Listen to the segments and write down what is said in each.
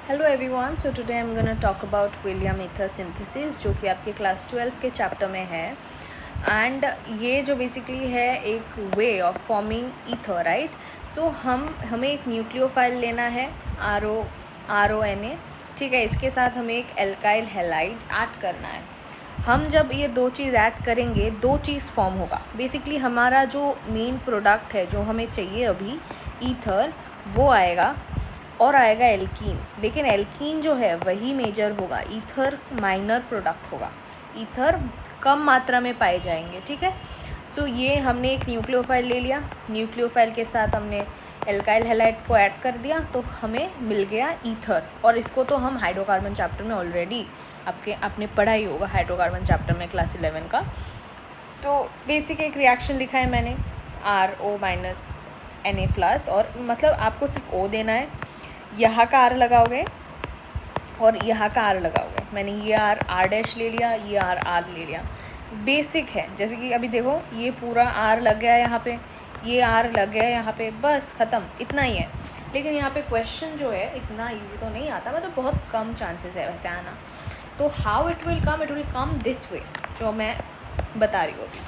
Hello everyone, so today I am gonna talk about William ether synthesis, जो कि आपके class 12 के chapter में है। एंड ये जो बेसिकली है एक way of forming ether, right. So हमें एक न्यूक्लियोफाइल लेना है, RONA, ठीक है। इसके साथ हमें एक एल्काइल हैलाइड ऐड करना है। हम जब ये दो चीज़ ऐड करेंगे, दो चीज़ फॉर्म होगा। बेसिकली हमारा जो मेन प्रोडक्ट है जो हमें चाहिए अभी, ईथर, वो आएगा और आएगा एल्कीन। लेकिन एल्कीन जो है वही मेजर होगा, ईथर माइनर प्रोडक्ट होगा। ईथर कम मात्रा में पाए जाएंगे, ठीक है। सो ये हमने एक न्यूक्लियोफाइल ले लिया, न्यूक्लियोफाइल के साथ हमने एल्काइल हैलाइड को ऐड कर दिया, तो हमें मिल गया ईथर। और इसको तो हम हाइड्रोकार्बन चैप्टर में ऑलरेडी आपने पढ़ा ही होगा, हाइड्रोकार्बन चैप्टर में क्लास 11 का। तो बेसिक एक रिएक्शन लिखा है मैंने, RO- Na+, और मतलब आपको सिर्फ O देना है। यहाँ का R लगाओगे और यहाँ का R लगाओगे। मैंने ये R' ले लिया, ये R ले लिया। बेसिक है, जैसे कि अभी देखो ये पूरा R लग गया यहाँ पे, ये R लग गया यहाँ पे, बस ख़त्म, इतना ही है। लेकिन यहाँ पे क्वेश्चन जो है इतना इजी तो नहीं आता, मतलब बहुत कम चांसेस है वैसे आना। तो how it will come this way, जो मैं बता रही हूँ अभी।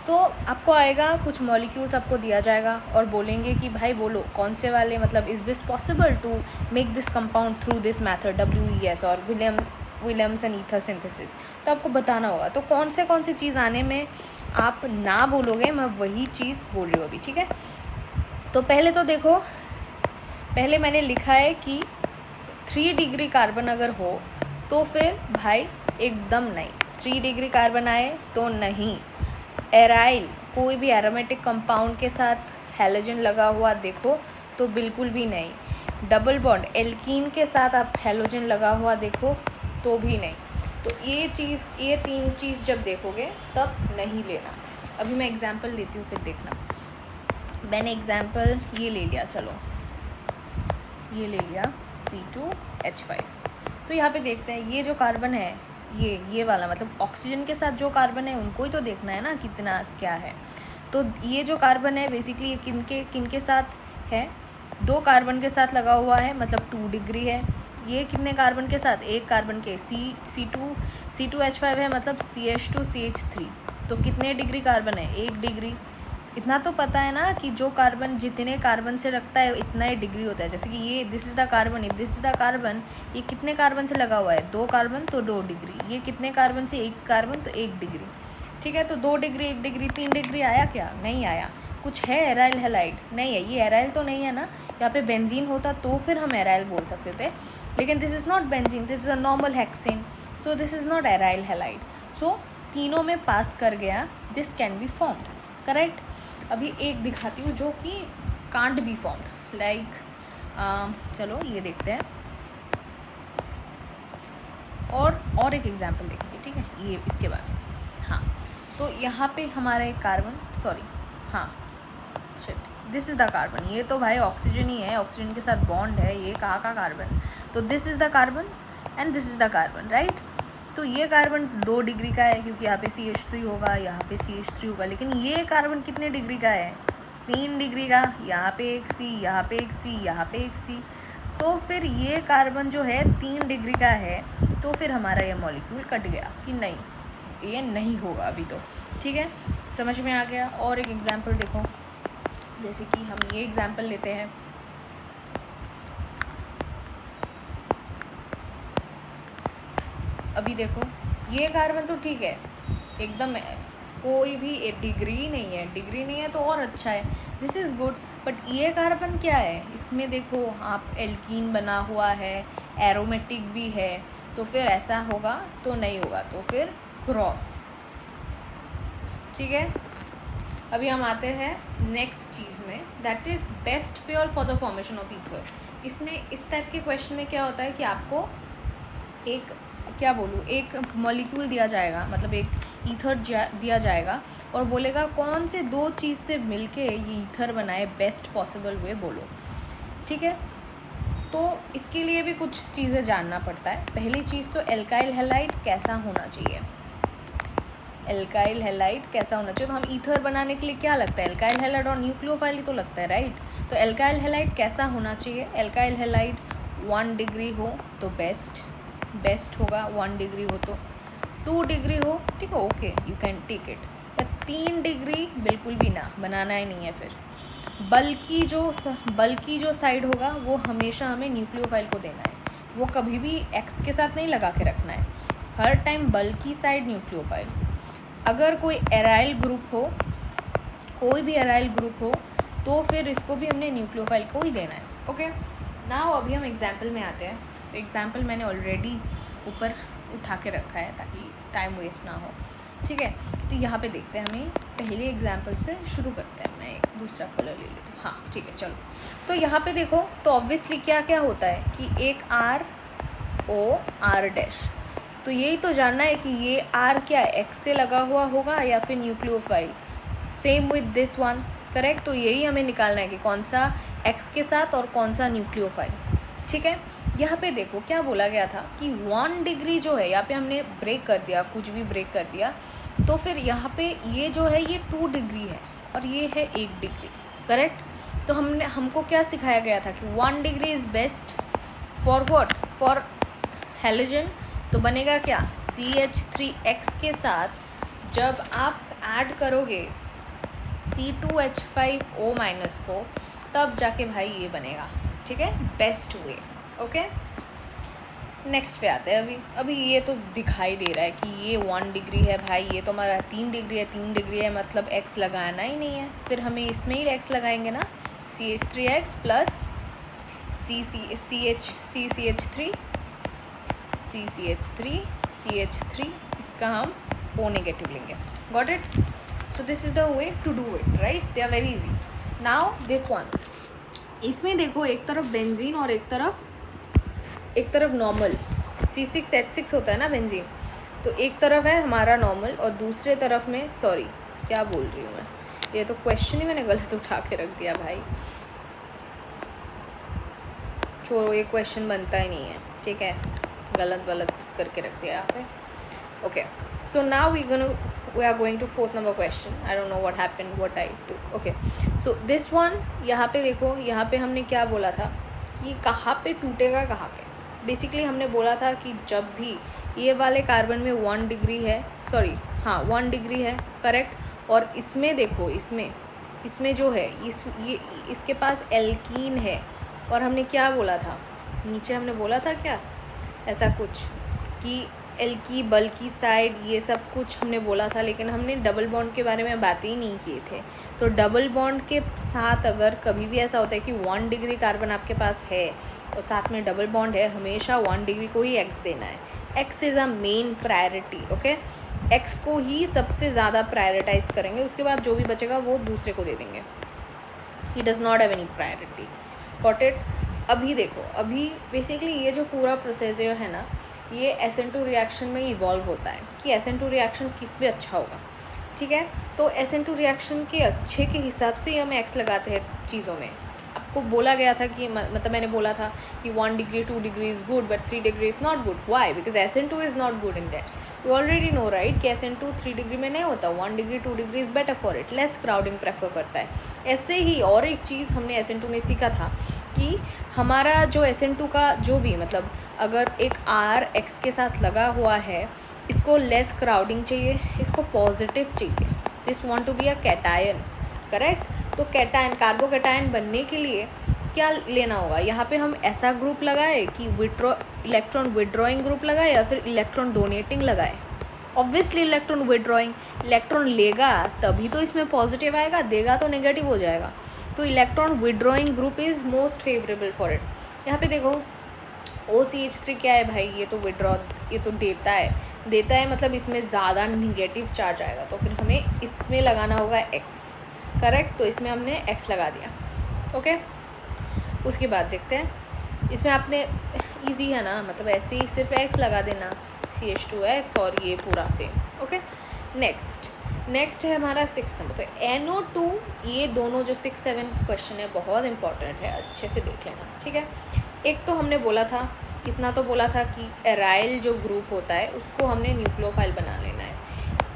तो आपको आएगा, कुछ मॉलिक्यूल्स आपको दिया जाएगा और बोलेंगे कि भाई बोलो कौन से वाले, मतलब is this possible to make this compound through this method WES और विलियम्स एंड ईथर सिंथेसिस। तो आपको बताना होगा। तो कौन से चीज़ आने में आप ना बोलोगे, मैं वही चीज़ बोल रही हूँ अभी, ठीक है। तो पहले तो देखो, पहले मैंने लिखा है कि 3 डिग्री कार्बन अगर हो तो फिर भाई एकदम नहीं, 3 डिग्री कार्बन आए तो नहीं। एराइल, कोई भी एरोमेटिक कंपाउंड के साथ हैलोजन लगा हुआ देखो तो बिल्कुल भी नहीं। डबल बॉन्ड एल्कीन के साथ आप हैलोजन लगा हुआ देखो तो भी नहीं। तो ये 3 चीज़ जब देखोगे तब नहीं लेना। अभी मैं एग्जांपल लेती हूँ, फिर देखना। मैंने एग्जांपल ये ले लिया, चलो ये ले लिया C2H5। तो यहाँ पे देखते हैं, ये जो कार्बन है, ये वाला, मतलब ऑक्सीजन के साथ जो कार्बन है उनको ही तो देखना है ना कितना क्या है। तो ये जो कार्बन है बेसिकली ये किनके साथ है, 2 कार्बन के साथ लगा हुआ है, मतलब 2 डिग्री है। ये कितने कार्बन के साथ, एक कार्बन के C2H5 है, मतलब CH2CH3। तो कितने डिग्री कार्बन है, 1 डिग्री। इतना तो पता है ना कि जो कार्बन जितने कार्बन से रखता है इतना ही डिग्री होता है। जैसे कि ये this is the carbon, if this is the carbon, ये कितने कार्बन से लगा हुआ है, 2 कार्बन तो 2 डिग्री। ये कितने कार्बन से, 1 कार्बन तो 1 डिग्री, ठीक है। तो 2 डिग्री, 1 डिग्री, 3 डिग्री आया क्या, नहीं आया। कुछ है एराइल हैलाइड, नहीं है। ये एराइल तो नहीं है ना, यहाँ पे बेंजीन होता तो फिर हम एराइल बोल सकते थे। लेकिन this is not benzene, this is a normal hexane, so this is not aryl halide. So तीनों में पास कर गया, this can be formed, correct. अभी एक दिखाती हूँ जो कि कांट बी फॉर्म्ड, लाइक चलो ये देखते हैं और एक एग्जांपल देखेंगे, ठीक है, ये इसके बाद। हाँ, तो यहाँ पे हमारा एक कार्बन, सॉरी, हाँ shit, this is the carbon. ये तो भाई ऑक्सीजन ही है, ऑक्सीजन के साथ बॉन्ड है, ये कहाँ का कार्बन। तो this is the carbon and this is the carbon, right. तो ये कार्बन 2 डिग्री का है, क्योंकि यहाँ पे CH3 होगा, यहाँ पे CH3 होगा। लेकिन ये कार्बन कितने डिग्री का है, 3 डिग्री का। यहाँ पे एक C, यहाँ पे एक C, यहाँ पे एक C। तो फिर ये कार्बन जो है 3 डिग्री का है, तो फिर हमारा ये मॉलिक्यूल कट गया कि नहीं, ये नहीं होगा अभी तो, ठीक है। समझ में आ गया। और एक एग्जांपल देखो, जैसे कि हम ये एग्जांपल लेते हैं, अभी देखो ये कार्बन तो ठीक है एकदम, कोई भी डिग्री नहीं है तो और अच्छा है, दिस इज़ गुड। बट ये कार्बन क्या है, इसमें देखो आप एल्कीन बना हुआ है, एरोमेटिक भी है, तो फिर ऐसा होगा तो नहीं होगा, तो फिर क्रॉस, ठीक है। अभी हम आते हैं नेक्स्ट चीज़ में, that is best pair for the formation of ether. इसमें इस टाइप के क्वेश्चन में क्या होता है कि आपको एक, क्या बोलूँ, एक मॉलिक्यूल दिया जाएगा, मतलब एक ईथर दिया जाएगा और बोलेगा कौन से 2 चीज़ से मिलके ये ईथर बनाए बेस्ट पॉसिबल वे, बोलो, ठीक है। तो इसके लिए भी कुछ चीज़ें जानना पड़ता है। पहली चीज़ तो एल्काइल हैलाइड कैसा होना चाहिए, एल्काइल हैलाइड कैसा होना चाहिए। तो हम ईथर बनाने के लिए क्या लगता है, एल्काइल हैलाइड और न्यूक्लियोफाइल ही तो लगता है, राइट। तो एल्काइल हैलाइड कैसा होना चाहिए, एल्काइल हैलाइड 1 डिग्री हो तो बेस्ट होगा, 1 डिग्री हो तो 2 डिग्री हो, ठीक है, okay you can take it. या 3 डिग्री बिल्कुल भी ना, बनाना ही नहीं है फिर। बल्कि जो साइड होगा वो हमेशा हमें न्यूक्लियोफाइल को देना है, वो कभी भी एक्स के साथ नहीं लगा के रखना है, हर टाइम बल्कि साइड न्यूक्लियोफाइल। अगर कोई एराइल ग्रुप हो, कोई भी एराइल ग्रुप हो, तो फिर इसको भी हमने न्यूक्लियोफाइल को ही देना है। ओके, नाउ अभी हम एग्जाम्पल में आते हैं। तो एग्जाम्पल मैंने ऑलरेडी ऊपर उठा के रखा है ताकि टाइम वेस्ट ना हो, ठीक है। तो यहाँ पे देखते हैं, हमें पहले एग्जाम्पल से शुरू करते हैं। मैं एक दूसरा कलर ले लेती हूँ, हाँ ठीक है चलो। तो यहाँ पे देखो, तो ऑब्वियसली क्या क्या होता है कि एक आर ओ आर डैश, तो यही तो जानना है कि ये आर क्या एक्स से लगा हुआ होगा या फिर nucleophile. Same with this one, correct. तो यही हमें निकालना है कि कौन सा एक्स के साथ और कौन सा न्यूक्लियोफाइल, ठीक है। यहाँ पे देखो क्या बोला गया था कि 1 डिग्री जो है, यहाँ पे हमने ब्रेक कर दिया, कुछ भी ब्रेक कर दिया, तो फिर यहाँ पे ये जो है ये 2 डिग्री है और ये है 1 डिग्री, करेक्ट। तो हमको क्या सिखाया गया था कि 1 degree is best for what, for halogen. तो बनेगा क्या, CH3X के साथ जब आप ऐड करोगे C2H5O- को, तब जाके भाई ये बनेगा, ठीक है, बेस्ट वे। ओके, नेक्स्ट पे आते हैं। अभी ये तो दिखाई दे रहा है कि ये 1 डिग्री है भाई, ये तो हमारा 3 डिग्री है, 3 डिग्री है मतलब x लगाना ही नहीं है, फिर हमें इसमें ही x लगाएंगे ना, CH3X प्लस CH3, इसका हम O नेगेटिव लेंगे। Got it? So this is the way to do it, right? They are very easy. Now this one, इसमें देखो एक तरफ बेंजीन और एक तरफ नॉर्मल C6H6 होता है ना बेंजीन, तो एक तरफ है हमारा नॉर्मल और दूसरे तरफ में, सॉरी क्या बोल रही हूँ मैं, ये तो क्वेश्चन ही मैंने गलत उठा के रख दिया भाई, छोड़ो ये क्वेश्चन बनता ही नहीं है, ठीक है, गलत करके रख दिया यहाँ पे। Okay, so now we are going to fourth number question. I don't know what happened, what I took. Okay, so this one, यहाँ पे देखो, यहाँ पे हमने क्या बोला था, ये कहाँ पे टूटेगा, कहाँ पे, बेसिकली हमने बोला था कि जब भी ये वाले कार्बन में 1 डिग्री है, सॉरी हाँ 1 डिग्री है, करेक्ट, और इसमें देखो, इसमें जो है ये इसके पास एल्कीन है, और हमने क्या बोला था नीचे, हमने बोला था क्या ऐसा कुछ कि एल्की बल्की साइड ये सब कुछ हमने बोला था, लेकिन हमने डबल बॉन्ड के बारे में बातें ही नहीं किए थे। तो डबल बॉन्ड के साथ अगर कभी भी ऐसा होता है कि 1 डिग्री कार्बन आपके पास है और साथ में डबल बॉन्ड है, हमेशा 1 डिग्री को ही एक्स देना है। X is a main priority, okay, x को ही सबसे ज़्यादा प्रायोरिटाइज करेंगे, उसके बाद जो भी बचेगा वो दूसरे को दे देंगे। He does not have any priority. Got it? अभी देखो, अभी बेसिकली ये जो पूरा प्रोसीजर है ना, ये SN2 रिएक्शन में इवॉल्व होता है कि SN2 रिएक्शन किस पे अच्छा होगा, ठीक है। तो SN2 रिएक्शन के अच्छे के हिसाब से हम एक्स लगाते हैं चीज़ों में। आपको बोला गया था कि मतलब मैंने बोला था कि 1 degree 2 degree is good but 3 degree is not good. Why? Because SN2 is not good in that. You already know right कि SN2 3 डिग्री में नहीं होता, 1 degree 2 degree is better for it, less crowding prefer करता है। ऐसे ही और एक चीज़ हमने SN2 में सीखा था कि हमारा जो SN2 का जो भी मतलब अगर एक R X के साथ लगा हुआ है, इसको लेस क्राउडिंग चाहिए, इसको पॉजिटिव चाहिए, this want to be a cation, correct. तो कैटायन, कार्बोकैटायन बनने के लिए क्या लेना होगा, यहाँ पे हम ऐसा ग्रुप लगाए कि इलेक्ट्रॉन विड्रॉइंग ग्रुप लगाए या फिर इलेक्ट्रॉन डोनेटिंग लगाए। ऑब्वियसली इलेक्ट्रॉन विड्रॉइंग, इलेक्ट्रॉन लेगा तभी तो इसमें पॉजिटिव आएगा, देगा तो नेगेटिव हो जाएगा। तो electron withdrawing group is most favourable for it. यहाँ पे देखो OCH3 क्या है भाई, ये तो देता है मतलब इसमें ज़्यादा निगेटिव चार्ज आएगा, तो फिर हमें इसमें लगाना होगा X, करेक्ट। तो इसमें हमने X लगा दिया, ओके। उसके बाद देखते हैं, इसमें आपने इजी है ना, मतलब ऐसे ही सिर्फ X लगा देना, CH2X और ये पूरा सेम, ओके। नेक्स्ट है हमारा 6 नंबर, तो NO2, ये दोनों जो 6, 7 क्वेश्चन है बहुत इंपॉर्टेंट है, अच्छे से देख लेना, ठीक है। एक तो हमने बोला था, इतना तो बोला था कि एराइल जो ग्रुप होता है उसको हमने न्यूक्लियोफाइल बना लेना है।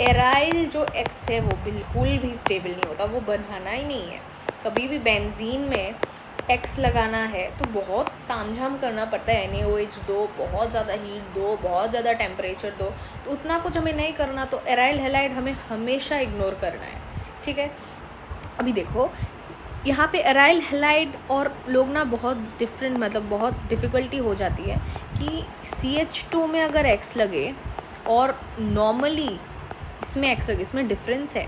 एराइल जो X है वो बिल्कुल भी स्टेबल नहीं होता, वो बनाना ही नहीं है। कभी भी बेंजीन में एक्स लगाना है तो बहुत तामझाम करना पड़ता है, NaOH दो, बहुत ज़्यादा हीट दो, बहुत ज़्यादा टेम्परेचर दो, तो उतना कुछ हमें नहीं करना, तो एराइल हैलाइड हमें हमेशा इग्नोर करना है, ठीक है। अभी देखो यहाँ पे एराइल हैलाइड और लोग ना बहुत डिफरेंट, मतलब बहुत डिफ़िकल्टी हो जाती है कि CH2 में अगर एक्स लगे और नॉर्मली इसमें एक्स लगे, इसमें डिफरेंस है।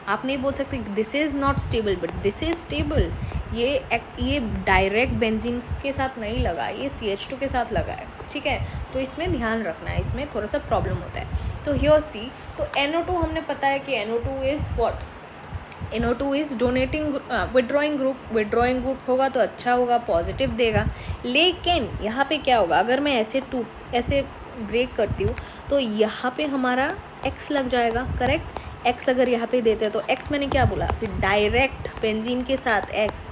आप नहीं बोल सकते this is not stable but this is stable. ये डायरेक्ट बेंजीन के साथ नहीं लगा, ये CH2 के साथ लगा है, ठीक है। तो इसमें ध्यान रखना है, इसमें थोड़ा सा प्रॉब्लम होता है। तो हियर सी, तो NO2 हमने पता है कि NO2 is what, NO2 is donating withdrawing group होगा तो अच्छा होगा, पॉजिटिव देगा। लेकिन यहाँ पे क्या होगा, अगर मैं ऐसे ब्रेक करती हूँ तो यहाँ पे हमारा X लग जाएगा, करेक्ट। X अगर यहाँ पे देते हैं तो X मैंने क्या बोला कि डायरेक्ट बेंजीन के साथ X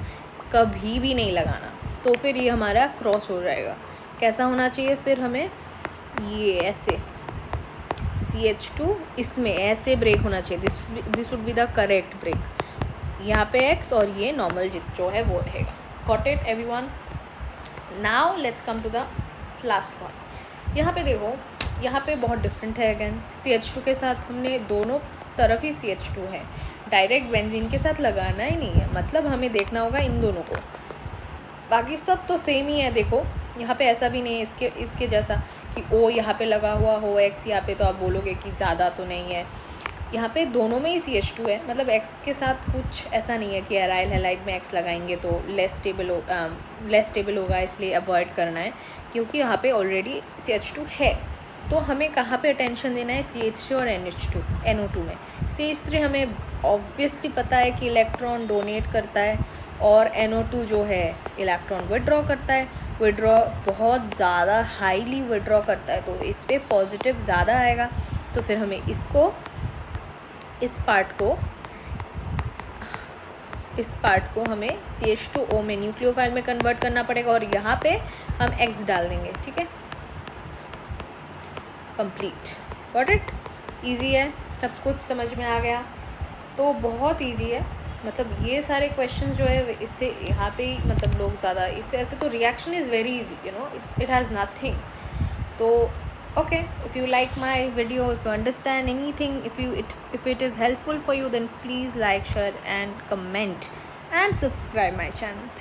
कभी भी नहीं लगाना, तो फिर ये हमारा क्रॉस हो जाएगा। कैसा होना चाहिए फिर हमें, ये ऐसे CH2 इसमें ऐसे ब्रेक होना चाहिए, this would be the correct break. यहाँ पे X और ये नॉर्मल जो है वो रहेगा। Got it everyone? Now let's come to the last one. यहाँ पे देखो, यहाँ पे बहुत डिफरेंट है अगेन। CH2 के साथ हमने दोनों तरफ ही CH2 है, डायरेक्ट बेंजीन के साथ लगाना ही नहीं है, मतलब हमें देखना होगा इन दोनों को, बाकी सब तो सेम ही है। देखो यहाँ पे ऐसा भी नहीं है इसके जैसा कि O यहाँ पे लगा हुआ हो, X यहाँ पे, तो आप बोलोगे कि ज़्यादा तो नहीं है। यहाँ पे दोनों में ही CH2 है, मतलब X के साथ कुछ ऐसा नहीं है कि एराइल हैलाइड में X लगाएंगे तो लेस स्टेबल होगा, इसलिए अवॉइड करना है, क्योंकि यहाँ पे ऑलरेडी CH2 है। तो हमें कहाँ पे अटेंशन देना है, CH3 और NO2 में। CH3 हमें ऑब्वियसली पता है कि इलेक्ट्रॉन डोनेट करता है, और NO2 जो है इलेक्ट्रॉन विड्रॉ करता है, विड्रॉ बहुत ज़्यादा हाईली विड्रॉ करता है, तो इस पर पॉजिटिव ज़्यादा आएगा। तो फिर हमें इस पार्ट को हमें CH2O में न्यूक्लियोफाइल में कन्वर्ट करना पड़ेगा, और यहाँ पे हम X डाल देंगे, ठीक है। Complete, got it? ईजी है, सब कुछ समझ में आ गया, तो बहुत ईजी है। मतलब ये सारे क्वेश्चन जो है इससे यहाँ पे ही, मतलब लोग ज़्यादा इससे ऐसे, तो reaction is very easy, you know, it has nothing. तो okay, if you like my video, if you understand anything, if it is helpful for you, then please like, share and comment and subscribe my channel.